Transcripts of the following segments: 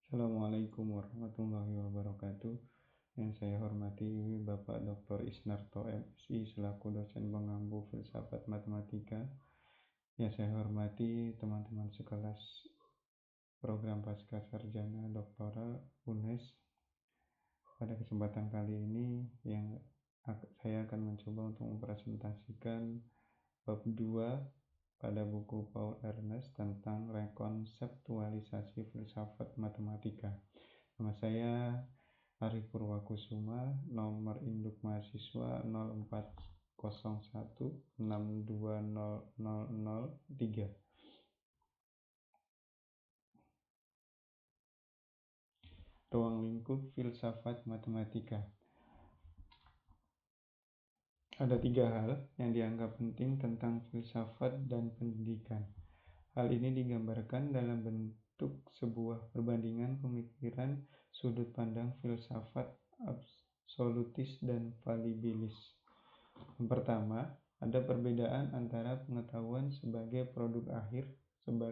Assalamualaikum warahmatullahi wabarakatuh. Yang saya hormati Bapak Dr. Isnarto MSI selaku dosen pengampu filsafat matematika. Yang saya hormati teman-teman sekelas program pasca sarjana doktoral UNES. Pada kesempatan kali ini saya akan mencoba untuk mempresentasikan bab 2 pada buku Paul Ernest tentang rekonseptualisasi filsafat matematika. Nama saya Ari Purwakusuma, nomor induk mahasiswa 0401620003. Ruang lingkup filsafat matematika. Ada 3 hal yang dianggap penting tentang filsafat dan pendidikan. Hal ini digambarkan dalam bentuk sebuah perbandingan pemikiran sudut pandang filsafat absolutis dan falibilis. Yang pertama, ada perbedaan antara pengetahuan sebagai produk akhir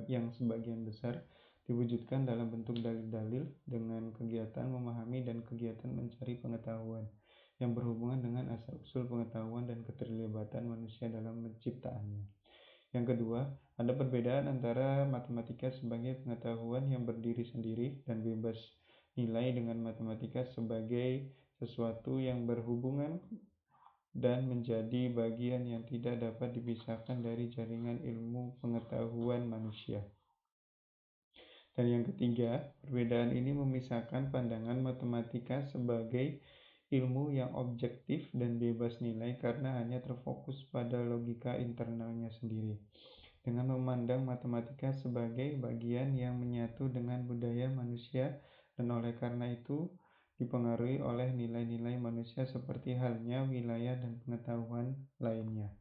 yang sebagian besar diwujudkan dalam bentuk dalil-dalil dengan kegiatan memahami dan kegiatan mencari pengetahuan yang berhubungan dengan asal-usul pengetahuan dan keterlibatan manusia dalam menciptaannya. Yang kedua, ada perbedaan antara matematika sebagai pengetahuan yang berdiri sendiri dan bebas nilai dengan matematika sebagai sesuatu yang berhubungan dan menjadi bagian yang tidak dapat dipisahkan dari jaringan ilmu pengetahuan manusia. Dan yang ketiga, perbedaan ini memisahkan pandangan matematika sebagai ilmu yang objektif dan bebas nilai karena hanya terfokus pada logika internalnya sendiri, dengan memandang matematika sebagai bagian yang menyatu dengan budaya manusia dan oleh karena itu dipengaruhi oleh nilai-nilai manusia seperti halnya wilayah dan pengetahuan lainnya.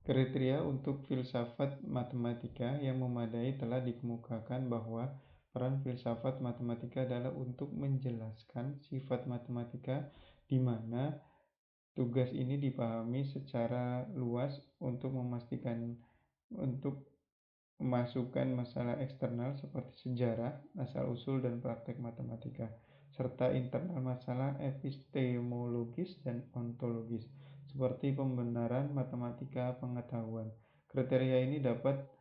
Kriteria untuk filsafat matematika yang memadai telah dikemukakan bahwa peran filsafat matematika adalah untuk menjelaskan sifat matematika di mana tugas ini dipahami secara luas untuk memasukkan masalah eksternal seperti sejarah, asal-usul dan praktek matematika, serta internal masalah epistemologis dan ontologis, seperti pembenaran matematika pengetahuan. Kriteria ini dapat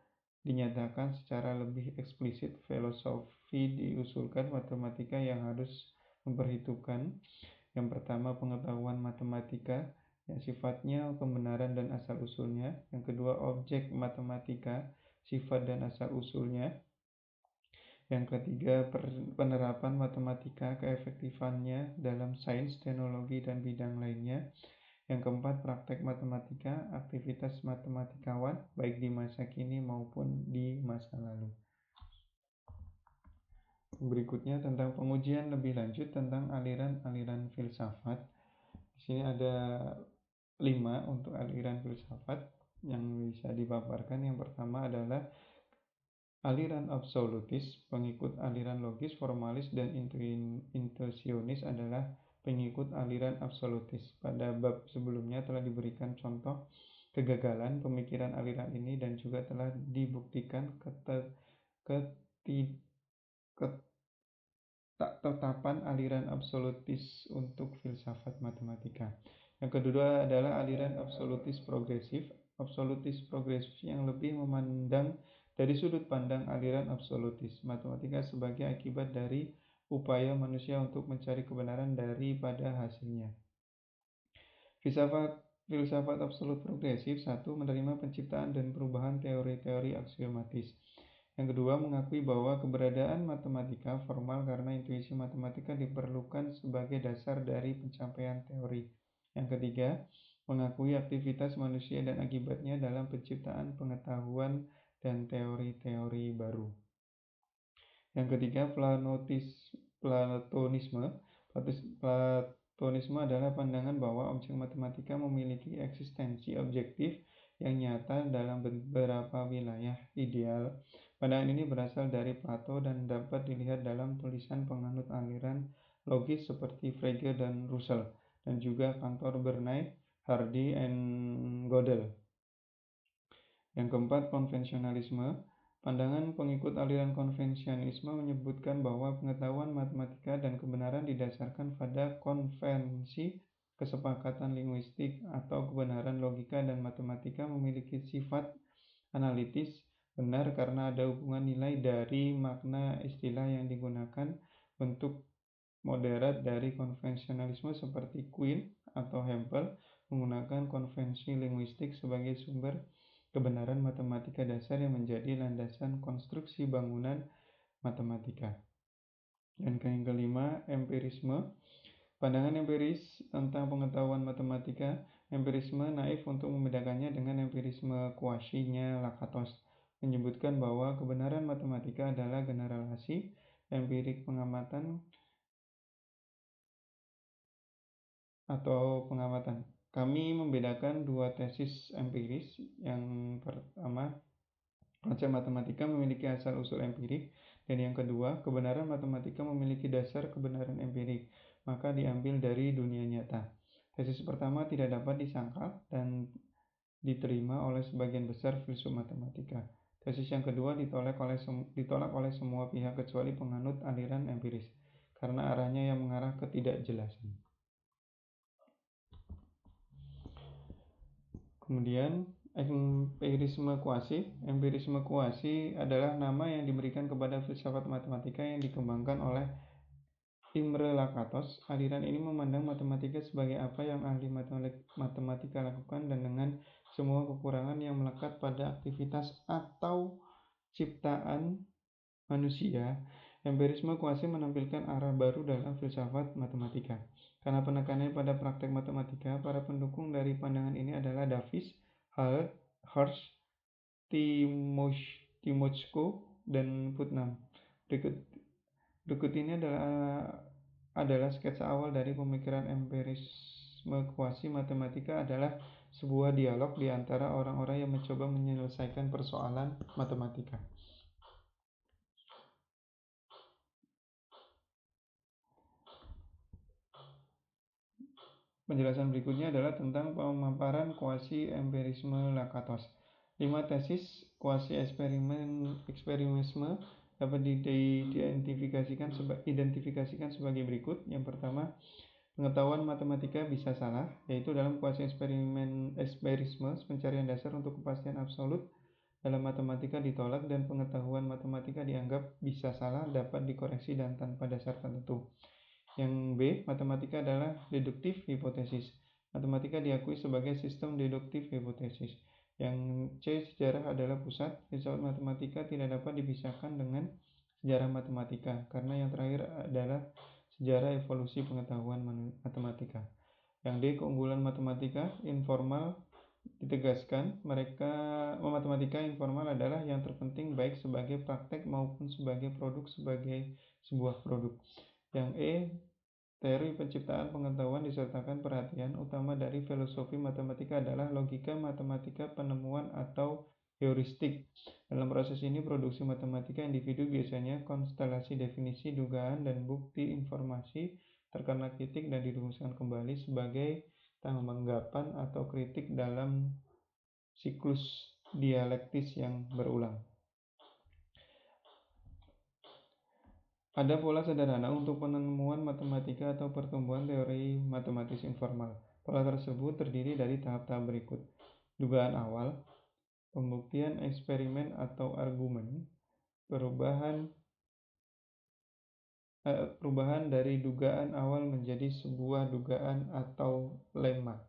dinyatakan secara lebih eksplisit. Filosofi diusulkan matematika yang harus memperhitungkan yang pertama pengetahuan matematika yang sifatnya pembenaran dan asal-usulnya. Yang kedua objek matematika, sifat dan asal-usulnya. Yang ketiga penerapan matematika, keefektifannya dalam sains, teknologi dan bidang lainnya. Yang keempat, praktek matematika, aktivitas matematikawan, baik di masa kini maupun di masa lalu. Berikutnya tentang pengujian lebih lanjut tentang aliran-aliran filsafat. Di sini ada 5 untuk aliran filsafat yang bisa dipaparkan. Yang pertama adalah aliran absolutis, pengikut aliran logis, formalis, dan intuisionis adalah pengikut aliran absolutis. Pada bab sebelumnya telah diberikan contoh kegagalan pemikiran aliran ini dan juga telah dibuktikan ketetapan aliran absolutis untuk filsafat matematika. Yang kedua adalah aliran absolutis progresif. Absolutis progresif yang lebih memandang dari sudut pandang aliran absolutis matematika sebagai akibat dari upaya manusia untuk mencari kebenaran daripada hasilnya. Filsafat absolut progresif. 1. Menerima penciptaan dan perubahan teori-teori aksiomatis. Yang kedua, mengakui bahwa keberadaan matematika formal karena intuisi matematika diperlukan sebagai dasar dari pencapaian teori. Yang ketiga, mengakui aktivitas manusia dan akibatnya dalam penciptaan pengetahuan dan teori-teori baru. Yang ketiga, Platonisme. Platonisme adalah pandangan bahwa objek matematika memiliki eksistensi objektif yang nyata dalam beberapa wilayah ideal. Pandangan ini berasal dari Plato dan dapat dilihat dalam tulisan penganut aliran logis seperti Frege dan Russell, dan juga Cantor, Bernay, Hardy, and Gödel. Yang keempat, konvensionalisme. Pandangan pengikut aliran konvensionalisme menyebutkan bahwa pengetahuan matematika dan kebenaran didasarkan pada konvensi kesepakatan linguistik atau kebenaran logika, dan matematika memiliki sifat analitis benar karena ada hubungan nilai dari makna istilah yang digunakan. Bentuk moderat dari konvensionalisme seperti Quine atau Hempel menggunakan konvensi linguistik sebagai sumber kebenaran matematika dasar yang menjadi landasan konstruksi bangunan matematika. Dan yang kelima, empirisme. Pandangan empiris tentang pengetahuan matematika. Empirisme naif untuk membedakannya dengan empirisme kuasinya Lakatos, menyebutkan bahwa kebenaran matematika adalah generalisasi empirik pengamatan atau pengamatan. Kami membedakan dua tesis empiris. Yang pertama, konsep matematika memiliki asal-usul empirik, dan yang kedua, kebenaran matematika memiliki dasar kebenaran empirik, maka diambil dari dunia nyata. Tesis pertama tidak dapat disangkal dan diterima oleh sebagian besar filsuf matematika. Tesis yang kedua ditolak oleh semua pihak kecuali penganut aliran empiris, karena arahnya yang mengarah ke ketidakjelasan. Kemudian empirisme kuasi. Empirisme kuasi adalah nama yang diberikan kepada filsafat matematika yang dikembangkan oleh Imre Lakatos. Aliran ini memandang matematika sebagai apa yang ahli matematika lakukan dan dengan semua kekurangan yang melekat pada aktivitas atau ciptaan manusia. Empirisme kuasi menampilkan arah baru dalam filsafat matematika. Karena penekanannya pada praktek matematika, para pendukung dari pandangan ini adalah Davis, Hirsch, Timochko, dan Putnam. Berikut ini adalah sketsa awal dari pemikiran empirisme kuasi. Matematika adalah sebuah dialog di antara orang-orang yang mencoba menyelesaikan persoalan matematika. Penjelasan berikutnya adalah tentang pemaparan kuasi empirisme Lakatos. 5 tesis kuasi eksperimentisme dapat diidentifikasikan sebagai berikut. Yang pertama, pengetahuan matematika bisa salah, yaitu dalam kuasi empirisme pencarian dasar untuk kepastian absolut dalam matematika ditolak dan pengetahuan matematika dianggap bisa salah, dapat dikoreksi dan tanpa dasar tertentu. Yang B, matematika adalah deduktif hipotesis. Matematika diakui sebagai sistem deduktif hipotesis. Yang C, sejarah adalah pusat. Filsafat matematika tidak dapat dipisahkan dengan sejarah matematika, karena yang terakhir adalah sejarah evolusi pengetahuan matematika. Yang D, keunggulan matematika informal ditegaskan. Matematika informal adalah yang terpenting baik sebagai praktek maupun sebagai sebuah produk. Yang E, teori penciptaan pengetahuan disertakan perhatian utama dari filosofi matematika adalah logika matematika penemuan atau heuristik. Dalam proses ini, produksi matematika individu biasanya konstelasi definisi, dugaan, dan bukti informasi terkena kritik dan dirumuskan kembali sebagai tanggapan atau kritik dalam siklus dialektis yang berulang. Ada pola sederhana untuk penemuan matematika atau pertumbuhan teori matematis informal. Pola tersebut terdiri dari tahap-tahap berikut: dugaan awal, pembuktian eksperimen atau argumen, perubahan dari dugaan awal menjadi sebuah dugaan atau lemma.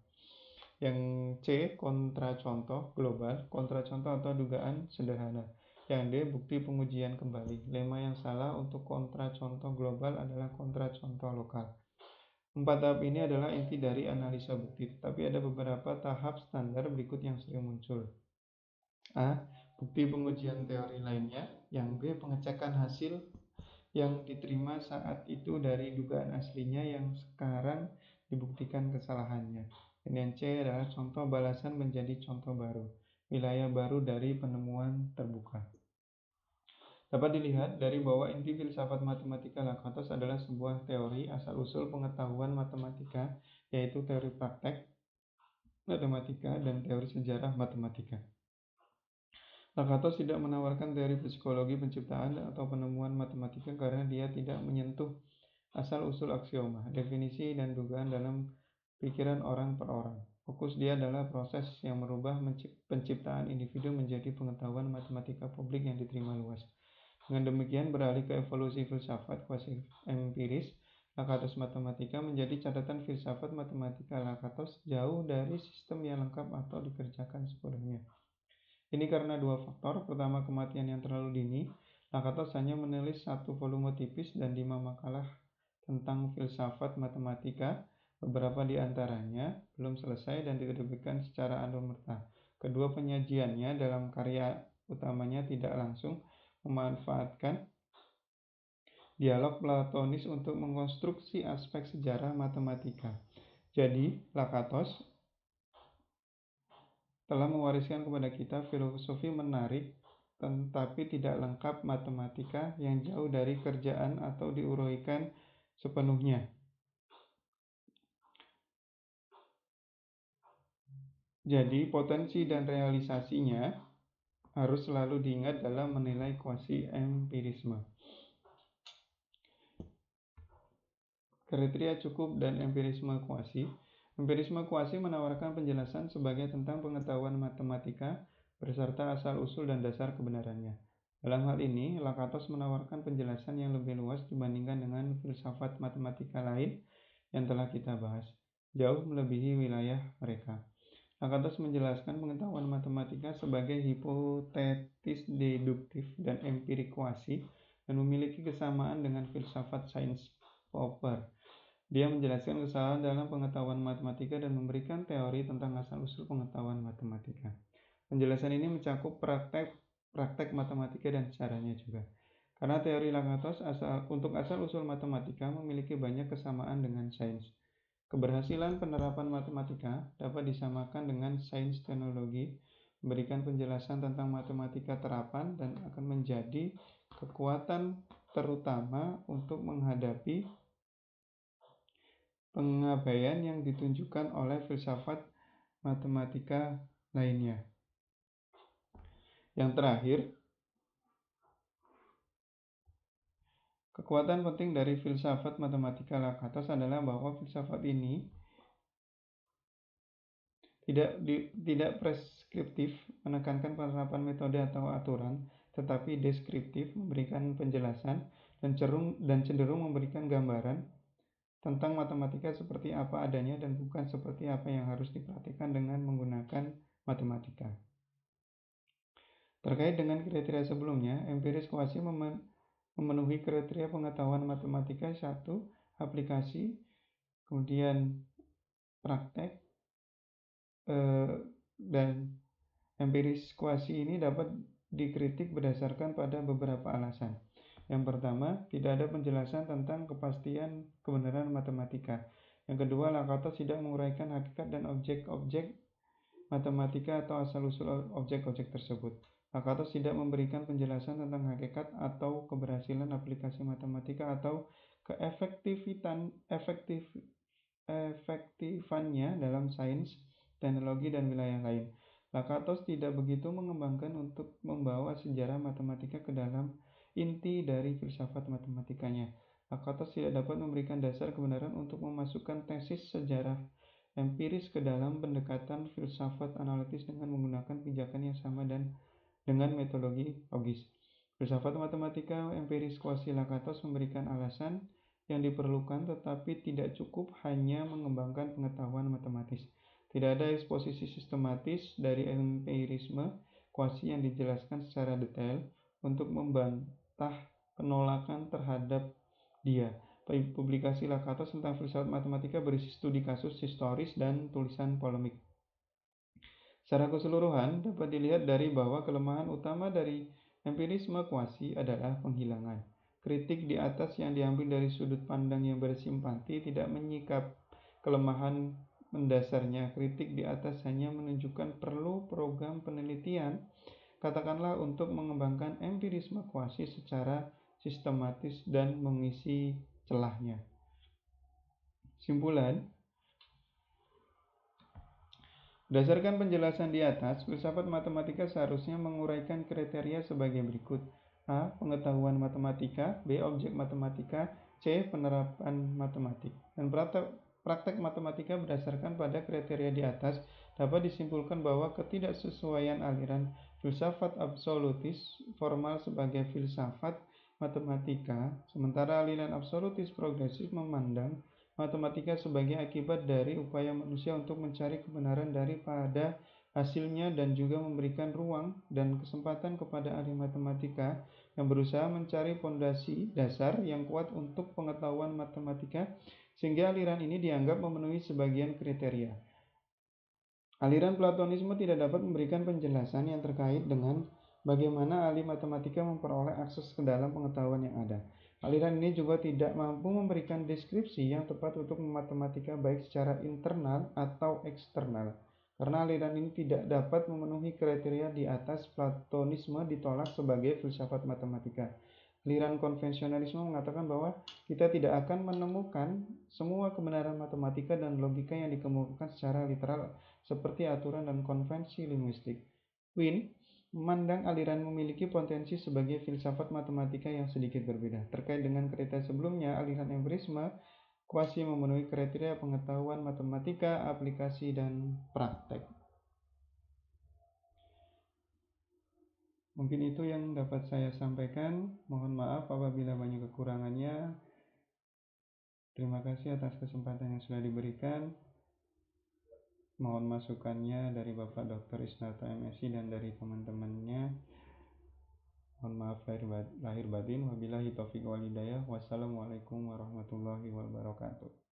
Yang C, kontracontoh global, kontracontoh atau dugaan sederhana. Yang D, bukti pengujian kembali. Lemma yang salah untuk kontracontoh global adalah kontracontoh lokal. 4 tahap ini adalah inti dari analisa bukti, tetapi ada beberapa tahap standar berikut yang sering muncul. A, bukti pengujian teori lainnya. Yang B, pengecekan hasil yang diterima saat itu dari dugaan aslinya yang sekarang dibuktikan kesalahannya. Dan yang C adalah contoh balasan menjadi contoh baru, wilayah baru dari penemuan terbuka. Dapat dilihat dari bahwa inti filsafat matematika Lakatos adalah sebuah teori asal-usul pengetahuan matematika, yaitu teori praktek matematika dan teori sejarah matematika. Lakatos tidak menawarkan teori psikologi penciptaan atau penemuan matematika karena dia tidak menyentuh asal-usul aksioma, definisi, dan dugaan dalam pikiran orang per orang. Fokus dia adalah proses yang merubah penciptaan individu menjadi pengetahuan matematika publik yang diterima luas. Dengan demikian, beralih ke evolusi filsafat kuasi empiris, Lakatos Matematika menjadi catatan filsafat matematika Lakatos jauh dari sistem yang lengkap atau dikerjakan sepenuhnya. Ini karena dua faktor. Pertama, kematian yang terlalu dini. Lakatos hanya menulis satu volume tipis dan 5 makalah tentang filsafat matematika. Beberapa di antaranya belum selesai dan diterbitkan secara anumerta. Kedua, penyajiannya dalam karya utamanya tidak langsung memanfaatkan dialog platonis untuk mengkonstruksi aspek sejarah matematika. Jadi, Lakatos telah mewariskan kepada kita filosofi menarik tetapi tidak lengkap matematika yang jauh dari kerjaan atau diuraikan sepenuhnya. Jadi, potensi dan realisasinya harus selalu diingat dalam menilai kuasi empirisme. Kriteria cukup dan empirisme kuasi. Empirisme kuasi menawarkan penjelasan sebagai tentang pengetahuan matematika beserta asal-usul dan dasar kebenarannya. Dalam hal ini, Lakatos menawarkan penjelasan yang lebih luas dibandingkan dengan filsafat matematika lain yang telah kita bahas, jauh melebihi wilayah mereka. Lakatos menjelaskan pengetahuan matematika sebagai hipotetis deduktif dan empirik kuasi dan memiliki kesamaan dengan filsafat sains Popper. Dia menjelaskan kesalahan dalam pengetahuan matematika dan memberikan teori tentang asal-usul pengetahuan matematika. Penjelasan ini mencakup praktek matematika dan caranya juga. Karena teori Lakatos untuk asal-usul matematika memiliki banyak kesamaan dengan sains. Keberhasilan penerapan matematika dapat disamakan dengan sains teknologi, memberikan penjelasan tentang matematika terapan dan akan menjadi kekuatan terutama untuk menghadapi pengabaian yang ditunjukkan oleh filsafat matematika lainnya. Yang terakhir, kekuatan penting dari filsafat matematika Lakatos adalah bahwa filsafat ini tidak preskriptif, menekankan penerapan metode atau aturan, tetapi deskriptif, memberikan penjelasan dan cenderung memberikan gambaran tentang matematika seperti apa adanya dan bukan seperti apa yang harus diperhatikan dengan menggunakan matematika. Terkait dengan kriteria sebelumnya, empiris kuasi memenuhi kriteria pengetahuan matematika 1. Aplikasi, kemudian praktek, dan empiris kuasi ini dapat dikritik berdasarkan pada beberapa alasan. Yang pertama, tidak ada penjelasan tentang kepastian kebenaran matematika. Yang kedua, Lakatos tidak menguraikan hakikat dan objek-objek matematika atau asal-usul objek-objek tersebut. Lakatos tidak memberikan penjelasan tentang hakikat atau keberhasilan aplikasi matematika atau efektifannya dalam sains, teknologi, dan wilayah lain. Lakatos tidak begitu mengembangkan untuk membawa sejarah matematika ke dalam inti dari filsafat matematikanya. Lakatos tidak dapat memberikan dasar kebenaran untuk memasukkan tesis sejarah empiris ke dalam pendekatan filsafat analitis dengan menggunakan pijakan yang sama dan dengan metodologi logis. Filsafat matematika empiris kuasi Lakatos memberikan alasan yang diperlukan tetapi tidak cukup hanya mengembangkan pengetahuan matematis. Tidak ada eksposisi sistematis dari empirisme kuasi yang dijelaskan secara detail untuk membantah penolakan terhadap dia. Publikasi Lakatos tentang filsafat matematika berisi studi kasus historis dan tulisan polemik. Secara keseluruhan dapat dilihat dari bahwa kelemahan utama dari empirisme kuasi adalah penghilangan. Kritik di atas yang diambil dari sudut pandang yang bersimpati tidak menyikap kelemahan mendasarnya. Kritik di atas hanya menunjukkan perlu program penelitian, katakanlah untuk mengembangkan empirisme kuasi secara sistematis dan mengisi celahnya. Simpulan, Berdasarkan penjelasan di atas, filsafat matematika seharusnya menguraikan kriteria sebagai berikut. A. Pengetahuan matematika. B. Objek matematika. C. Penerapan matematik. Dan praktek matematika berdasarkan pada kriteria di atas dapat disimpulkan bahwa ketidaksesuaian aliran filsafat absolutis formal sebagai filsafat matematika, sementara aliran absolutis progresif memandang matematika sebagai akibat dari upaya manusia untuk mencari kebenaran daripada hasilnya dan juga memberikan ruang dan kesempatan kepada ahli matematika yang berusaha mencari fondasi dasar yang kuat untuk pengetahuan matematika sehingga aliran ini dianggap memenuhi sebagian kriteria. Aliran Platonisme tidak dapat memberikan penjelasan yang terkait dengan bagaimana ahli matematika memperoleh akses ke dalam pengetahuan yang ada. Aliran ini juga tidak mampu memberikan deskripsi yang tepat untuk matematika baik secara internal atau eksternal. Karena aliran ini tidak dapat memenuhi kriteria di atas, Platonisme ditolak sebagai filsafat matematika. Aliran konvensionalisme mengatakan bahwa kita tidak akan menemukan semua kebenaran matematika dan logika yang dikemukakan secara literal seperti aturan dan konvensi linguistik. Quinn memandang aliran memiliki potensi sebagai filsafat matematika yang sedikit berbeda. Terkait dengan kriteria sebelumnya, aliran empirisme kuasi memenuhi kriteria pengetahuan matematika, aplikasi, dan praktek. Mungkin itu yang dapat saya sampaikan. Mohon maaf apabila banyak kekurangannya. Terima kasih atas kesempatan yang sudah diberikan. Mohon masukannya dari Bapak Dr. Isnarto MSI dan dari teman-temannya. Mohon maaf lahir batin. Wabillahi taufiq wal hidayah. Wassalamualaikum warahmatullahi wabarakatuh.